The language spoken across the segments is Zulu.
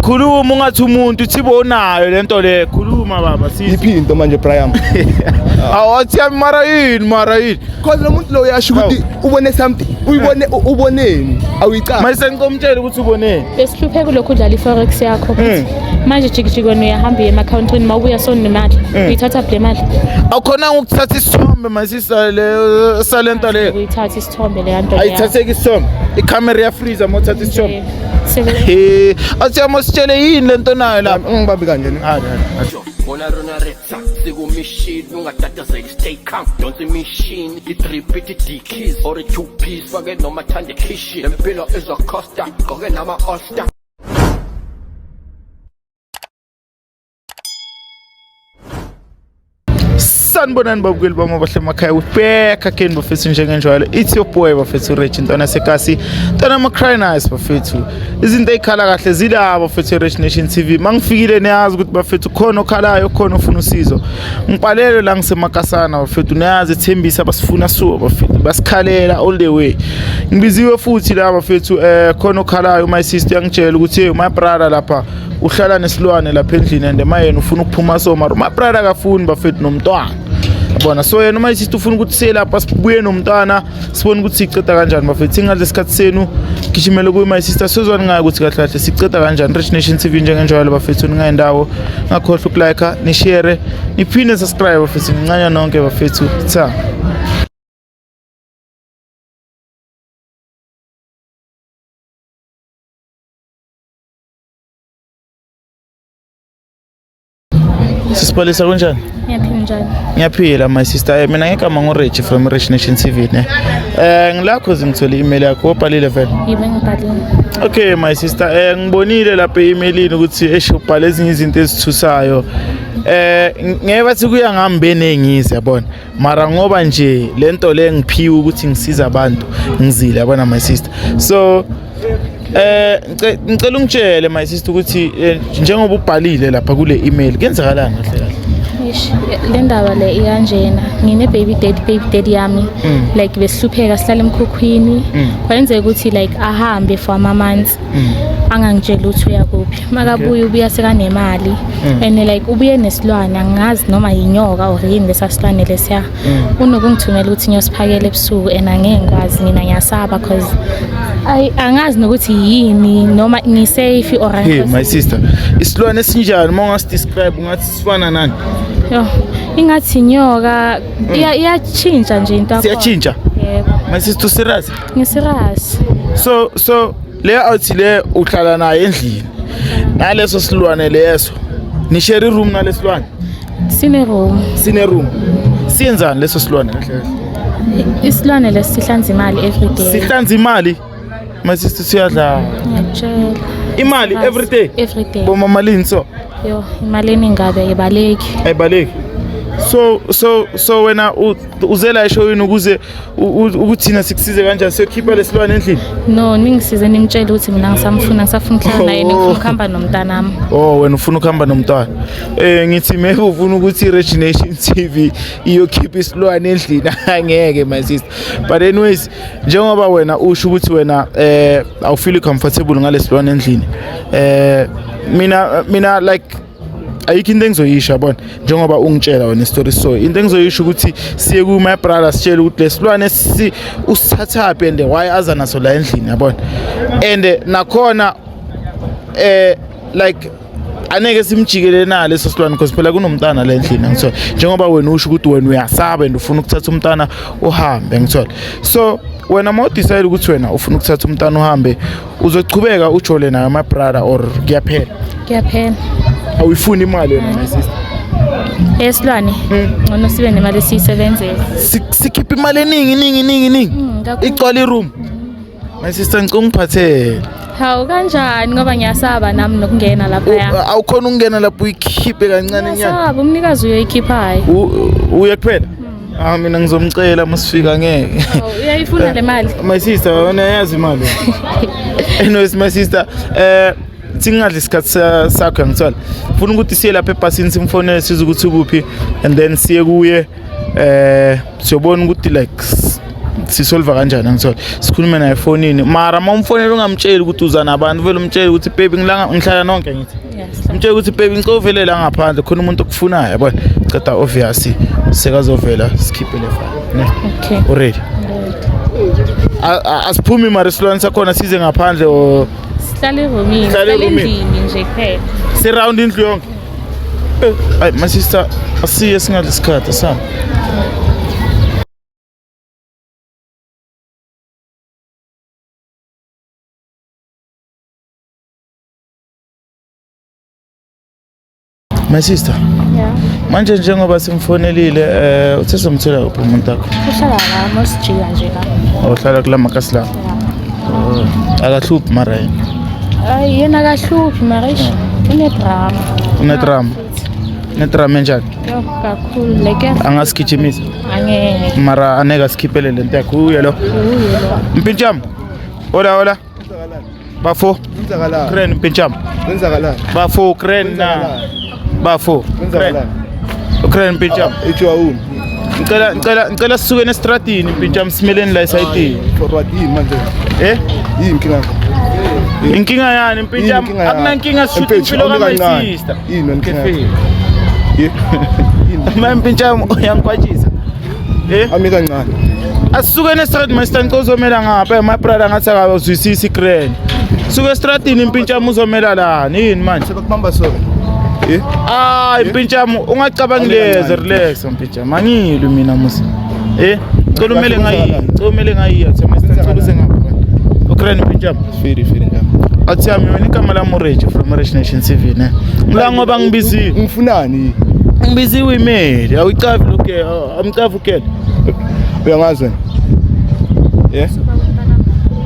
khuluma ungathi umuntu uthi bonayo lento le khuluma baba iphinto manje Brian awathi mara yini cause lo muntu lo uyasho ukuthi ubone something uboneni awuyicaca mase ngomtshela ukuthi uboneni besihluphe kulokhu udlala iforex yakho manje jikijikweni uyahamba ema country mawubuya sona nemali uyithatha le mali awukhona ukuthatha isithombe masisa le salento le uyithatha isithombe le yanto ayithatheke isithombe icamera ya freezer mothatha isithombe athi amositshele yini lento nayo la ngibambi kanjani Bona rona retsa siku machine ungatatazeli stay calm don't the machine it repeat the keys or a two piece forget no mathande kishi empilo is a costa goke nama osta sanibonani babukeli bami abahle emakhaya ubheka again bafethu njengenjalo it's your boy bafethu Rich Ntwana Sekasi Ntwana Macry Nice bafethu izinto ezikhala kahle zilabo bafethu Rich Nation TV mangifikile niyazi ukuthi bafethu khona okhalayo khona ufuna usizo ngipalelo la ngisemakasana bafethu niyazi ethembisa basifuna so bafethu basikhalela all the way ngibiziwe futhi la bafethu khona okhalayo my sister yangitshela ukuthi hey my brother lapha uhlala nesilwane lapha endlini and mayena ufuna ukuphuma so mara my brother akafuni bafethu nomntwana bona so yena uma isithi ufuna ukuthi selapha sibuye nomntwana sibone ukuthi siceda kanjani bafethu ingaze sikhathi senu gijimele kuyi my sister sozwana ngayo ukuthi kahle kahle siceda kanjani Rich Nation TV njengenjalo bafethu ningayendawo ngakhohlwa ukulike ni share niphinde subscribe bafethu ngincanya nonke bafethu tha Sisipalisa kanjani? Ngiyaphila my sister. Mina ngegama ngoRich from Rich Nation TV ne. Ngilakho ngithole email yakho obhalile vele. Yibe ngibhalile. Okay my sister, ngibonile lapha emailini ukuthi ubhale ezinye izinto ezithusayo. Ngeke bathi kuya ngambe nengizi yabona. Mara ngoba nje lento le ngiphiwe ukuthi ngisiza abantu ngizile yabona my sister. So ngicela ungitshele my sister ukuthi njengoba ubhalile lapha kule email kenzakalani kahle kahle le ndaba le iyanjena ngine baby daddy yami like besihlupheka sihlala emkhukhwini kwenzeka ukuthi like ahambe for ama months angangitshela ukuthi uyakuphi makabuya ubuya sekanemali and like ubuye nesilwane angazi noma yinyoka or yini lesasilwane lesiya unokungithumela ukuthi ngiyosiphakela ebusuku and angeke ngikwazi mina ngiyasaba because angazi nokuthi yini noma ni safe or hey my sister isilwane esinjani mongasi describe ungathi sifana nani yo ingathi inyoka iyachinja nje into yakho siyachinja yebo my sister serious ngiserious so le outhi le uhlala naye endlini naleso silwane leso ni share room nalesilwane sine room siyenzani leso silwane kahle isilwane lesihlanza imali every day sihlanza imali my sister siyadla ngiyatshela imali every day boma malini so yo imali eningabe ayibaleki so wena uzela eshowini ukuze ukuthina sikusize kanjani sokhipha lesilwane endlini no ningisize nimtshela ukuthi mina ngisafuna ukuhlala naye ngifuna ukuhamba nomntanami wena ufuna ukuhamba nomntwana ngithi maybe ufuna ukuthi Rich Nation TV iyokhipha isilwane endlini angeke my sister but anyways njengoba wena usho ukuthi wena awufeel comfortable ngalesilwane endlini mina like ayikho into engizoyisho yabona njengoba ungitshela wena istory so into engizoyisho ukuthi siye ku my brother sitshela ukuthi lesilwane usithathaphi and why aza naso la endlini yabona and nakhona like aneke simjikele na leso silwane because phela kunomntana la endlini ngithola njengoba wena usho ukuthi wena uyasaba and ufuna ukuthatha umntana uhambe ngithola so wena ma decide ukuthi wena ufuna ukuthatha umntana uhambe uzochubeka ujole nayo my brother or kuyaphela awuyifuni imali wena my sister esilwane ngcono sibe nemali esiyisebenzele sikhipha imali eningi igcwala iroom my sister ngicela ungiphathele hawu kanjani ngoba ngiyasaba nami nokungena lapha ya awukhona ukungena lapho uyikhiphe kancane nyana ngiyasaba umnikazi uyoyikhiphayo uyakuphela mina ngizomcela masifika ngeke uyayifuna le mali my sister wena yazi imali anyways my sister singadli isikhathi sakho ngithola ufuna ukuthi siye lapha ebhasini simfonele size ukuthi ukuphi and then siye kuye siyobona ukuthi like sisolva kanjani ngithola sikhulume naye efonini mara mawumfonela ungamtsheli ukuthi uza nabantu vele umtsheli ukuthi baby ngihlala nonke ngithi Yes. umtsheli ukuthi baby ngicovele la ngaphandle khona umuntu okufunayo yabona ceda obvious sekazovela sikhiphe le file ne Okay. already asiphumi mara silwane sakhona size ngaphandle o Sihlale eroomini, Sihlale sihlale eroomini. endlini nje kuphela. siround indlu yonke ay my sister asiye singalesikhathi sami my sister Yeah. manje njengoba simfonelile uthesomthola uphi umuntu wakho Uhlala la mosijika nje la. uhlala kula makasi la Yeah. akahluphi mara yena Ay yena kahluphi marish. Unedrama. nedrama enjani Yo kakhulu like angasigijimisa angeke. mara aneka sikhiphele lento yakho uye lo Uye lo. mpintsham hola bafo Kwenzakalani? kren mpintsham Kwenzakalani? bafo kren na bafo Kwenzakalani? kren mpintsham Etshiwa uni? ngicela sisuke estradini mpintsham simeleni la esayitini Forward yini manje? Yini inkinga yakho? inkinga yani mpintsham Yini inkinga yakho? akunankinga sishuthi Mfethu, impilo awumi kama kancane. sister Yini inkinga yakho? Yini? Yini? mpintsham uyangikwatshisa Ami kancane. asisuke estrad master ngizomela ngapha my brother ngathi akazwisisi grand suke estradini impintsham uzomela lani yini manje Sebakubamba sona. impintsham ungacabangi leze relax mpintsham angilwi mina musi cela umele ngayiyathi master ngicela uze ngapha ugrand mpintsham Firi njani? athi yami wena igama lami uReggie from Rich Nation TV ne ngila ngoba ngibiziwe Ngifunani? ngibiziwe imeli awucavi lokho amcavi ukela Uyangazwe?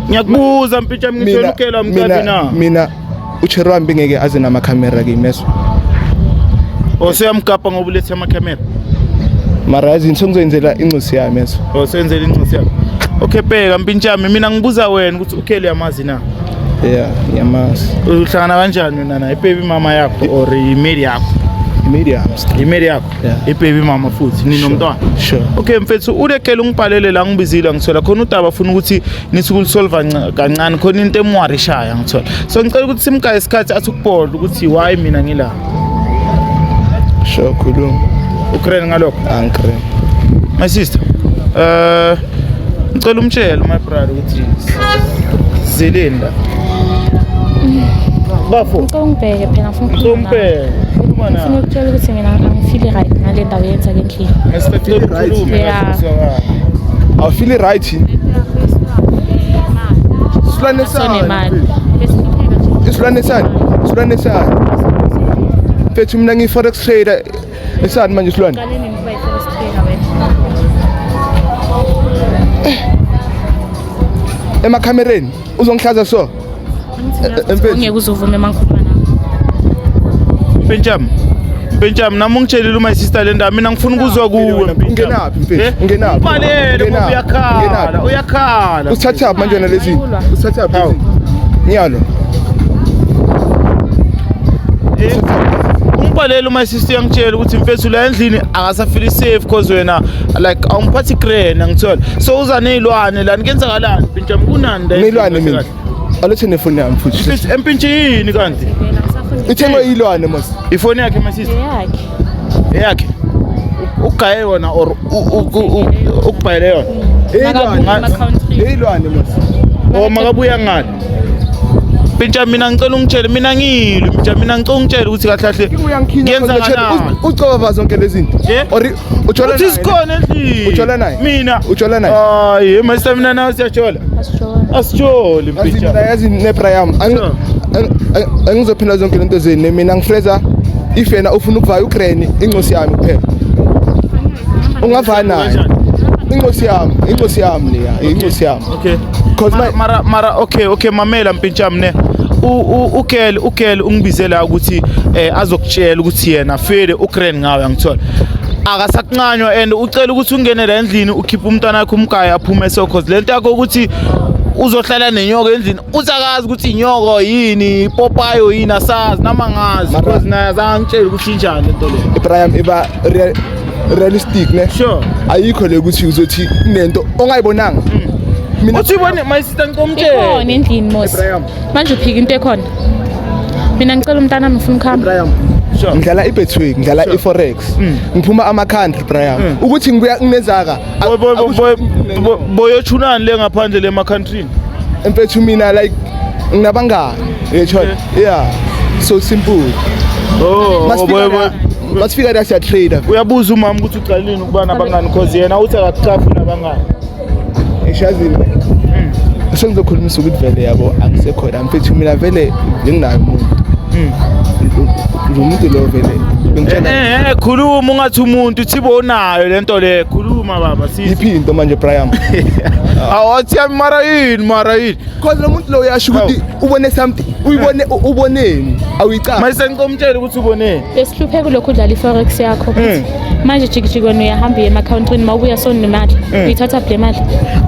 ngiyakubuza mpintsham ngithola ukela amcavi na Mina uCherwambi ngeke aze nama camera kimeso. oseyamgapa ngoba ulethe amakhamera Mara yazi ngizenzela incosi yami eso. osenzela incosi yakho okay bheka mpintshami mina ngibuza wena ukuthi ukheli yamazi na Yeah, yamazi. uhlangana kanjani wena naye baby mama yakho or imeli yakho Mediums. imeli yakho Yeah. ibaby mama futhi ninomntwana Sure. okay mfethu ulekhela ungibhalele la ngibizile ngithola khona udaba afuna ukuthi nithi ukulisolva kancane khona into emwarishaya ngithola so ngicela ukuthi simgaye isikhathi athi ukubhoda ukuthi why mina ngila Sure khuluma. ukren ngalokho Ankre. my sister ngicela umtshele my brother ukuthi zileni la bafo Ngicela ungibheke phela ngifuna ukukhuluma nawe. sompela khuluma Ngifuna na ukutshela ukuthi mina angifeel right ngale ndaba yenza endlini. Yeah. I feel it right. Silwane Sonemali. Silwane sana. Mfethu mina ngi forex trader. Esani manje silwane? Qaleni ngiba i-first trainer wena. Emakhamereni uzongihlaza so. Mfethu. Ungeke uzovume mangikhuluma nawe. Mpintsham nami ungitshelile uma sister le ndaba mina ngifuna ukuzwa kuwe Ungenaphi mfethu? Ungenaphi? Ubhalele ngoba uyakhala Usithatha manje wena lezi. Usithatha Hawu. Ngiyalo. ungibhalele uma sister yangitshela ukuthi mfethu la endlini akasafili safe because wena like awumphathi grand ngithola so uza nezilwane la nikenzakalani mpintsham kunani la Ngilwane mina. Alethe nefoni yami futhi. empintshini kanti Wena ngisafuna Ithengwe yilwane mos. ifoni yakhe my sister yakhe. ugaye wona or ukubhayele yona Yilwane mos. makabuya ngani Pincha mina ngicela ungitshele mina ngilwi mina ngicela ungitshele ukuthi kahle kahle ngiyenza kanjani ucoba zonke lezi zinto or ujola uthi sikhona endlini ujola naye mina ujola naye hayi mase mina nawe siyajola asijoli Pincha mpintsha yazi nepra yami angizophinda zonke lento zeni mina ngifreza if yena ufuna ukuvaya ugreni incosi yami kuphela ungavana naye incosi yami leya incosi yami okay because mara okay mamela mpintsha mne ukele ungibizela ukuthi azokutshela ukuthi yena fele ugrand ngawe ngithola akasakuncanywa and ucela ukuthi ungene la endlini ukhipha umntwana wakhe umgaya aphume so cause lento yakho ukuthi uzohlala nenyoko endlini usakazi ukuthi inyoko yini ipopayo yini asazi namangazi because naye azangitshela ukuthi injani lento le Ibrahim iba realistic ne sure ayikho le ukuthi uzothi nento ongayibonanga uthi ubone my sister ikhona ngicomtshele endlini mos Ibrahim. manje uphika into ekhona mina ngicela umntana wami ufuna ukuhamba Brian Sure. ngidlala i-betway ngidlala i-forex ngiphuma ama-country Brian ukuthi ngibuya kunezaka boyochunani le ngaphandle le country empethu mina like nginabangani yetsho yeah so simple masifika la siya trader uyabuza umama ukuthi uqalini ukuba nabangani because yena uthi akakucafi nabangani eshazini sengizokhulumisa ukuthi vele yabo angisekhona mfethu mina vele nginayo umuntu umuntu lo vele bengitshela khuluma ungathi umuntu uthibona lento le khuluma baba sithi iphinto manje Brian awathi mara yini cause lo muntu lo uyasho ukuthi ubone something uyibone uboneni awuyicaba mase ngicomtshela ukuthi uboneni besihlupheka kulokhu udlala i-forex yakho manje jikijikweni uyahamba uye ema-countrini ma ubuya sonemali uyithatha le mali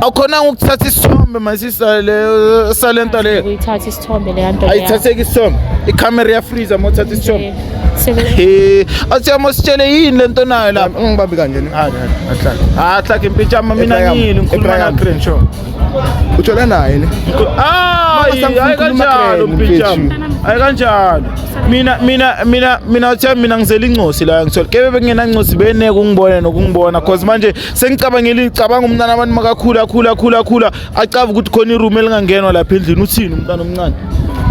awukhona ukuthatha isithombe masisa le salento le uyithatha isithombe leya nto ayithatheki isithombe ikhamera iyafreeza uma uthatha isithombe Seven. athi amasitshele yini lento nayo lapha ngibambi kanje ne ahlaka impitshama mina ngini ngikhuluma na Green Show utshola naye ne hayi kanjalo mpitshama hayi kanjalo mina uthi mina ngizela incosi la ngithola kebe bengena incosi beneke ungibone nokungibona cause manje sengicabanga umntana abantu makakhula acaba ukuthi khona iroom elingangenwa lapha endlini uthini umntana omncane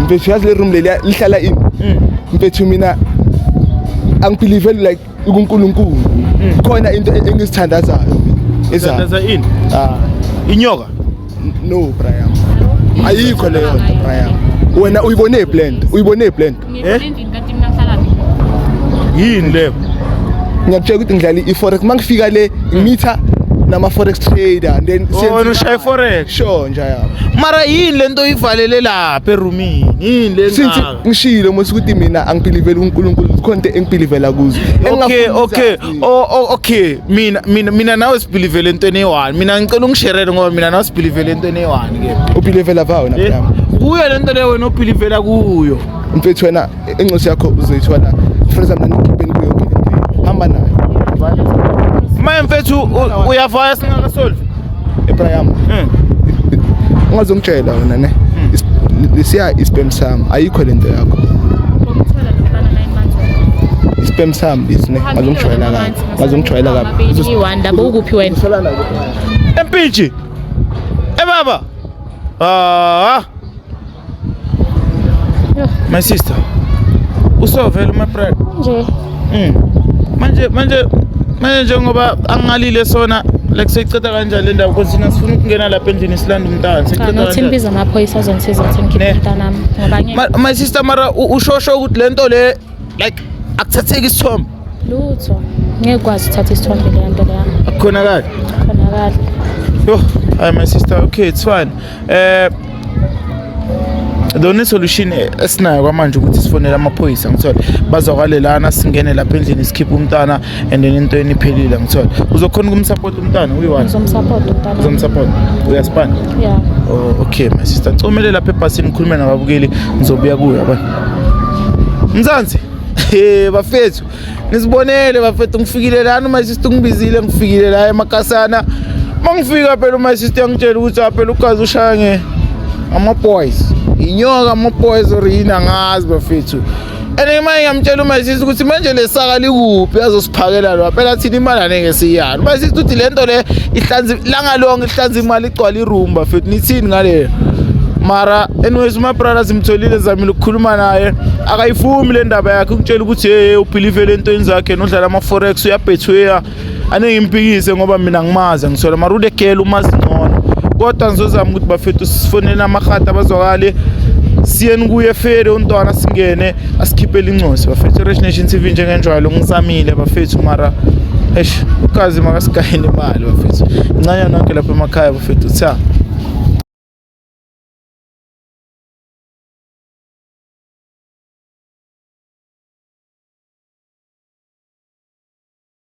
mfethu yazi le room leli lihlala ini mfethu mina angibelieve like uNkulunkulu khona into engisithandazayo ezaza ini inyoka no Brian ayikho leyo nto Brian wena uyibone blend yini le ngiyakutshela ukuthi ngidlala i-forex mangifika le ngimitha nama-forex trader and then wena ushaya forex sure nje yabo mara yini lento uyivalele lapha erumini yini le since ngishilo mose ukuthi mina angibelievele uNkulunkulu khona into engibelievela kuzo okay mina nawe sibelievele entweni eyi-1 mina ngicela ungisherele ngoba mina nawe sibelievele entweni eyi-1 ke ubelievela vayo na kuyo lento leyo wena ubelievela kuyo mfethu wena incosi yakho uzoyithola friends mina ngikhipheni kuyo yonke into hamba nayo maye mfethu uyavaya singakasolve Ibrahim ungazongitshela wena ne lesiya ispam sam ayikho lento yakho ispam sam isine ngazongitshwayela kabi i-1 labo ukuphi wena empintshi baba my sister usovela my friend nje manje njengoba angalile sona like seyiceda kanjani le ndaba because sifuna ukungena lapha endlini silanda umntana siceda kanjani biza amaphoyisa azongisiza ukuthi ngikhiphe umntana wami ngoba ngeke my sister mara ushosho ukuthi lento le like akuthatheki isithombe lutho ngeke kwazi uthatha isithombe le nto leya akukhonakala yo hi my sister okay it's fine the only solution esinayo kwamanje ukuthi sifonele amaphoyisa ngithola bazokwalelana singene lapha endlini sikhiphe umntana and then into eniphelile ngithola uzokhona ukumsupport umntana uyi-1 uzomsupport uyaspana yeah okay my sister ngicomele lapha ebhasini ngikhulume nababukeli ngizobuya kuyo yabona Mzansi bafethu nisibonele bafethu ngifikile lana my sister ngibizile ngifikile la emakasana mangifika phela my sister ngitshela ukuthi phela ukazi ushaya ama-boys inyoka ama-boys or yini angazi bafethu ene manje ngiyamtshela my sister ukuthi manje lesaka likuphi azosiphakela lo phela thina imali angeke siyalo my sister uthi lento le ihlanzi langa lonke ihlanzi imali igcwala iroom bafethu nithini ngale mara anyways my brother simtholile zamile ukukhuluma naye akayifumi le ndaba yakhe ukutshela ukuthi hey ubelieve lento zakhe nodlala ama-forex uyabhetweya ane ngimpikise ngoba mina ngimazi ngisola mara udegela umazi ngcono kodwa ngizozama ukuthi bafethu sifonele amahata abazwakale siyeni kuye fere untwana singene asikhiphele incosi bafethu Rich Nation TV njengenjalo ngizamile bafethu mara ukazi makasigayele imali bafethu incanya nonke lapha emakhaya bafethu tha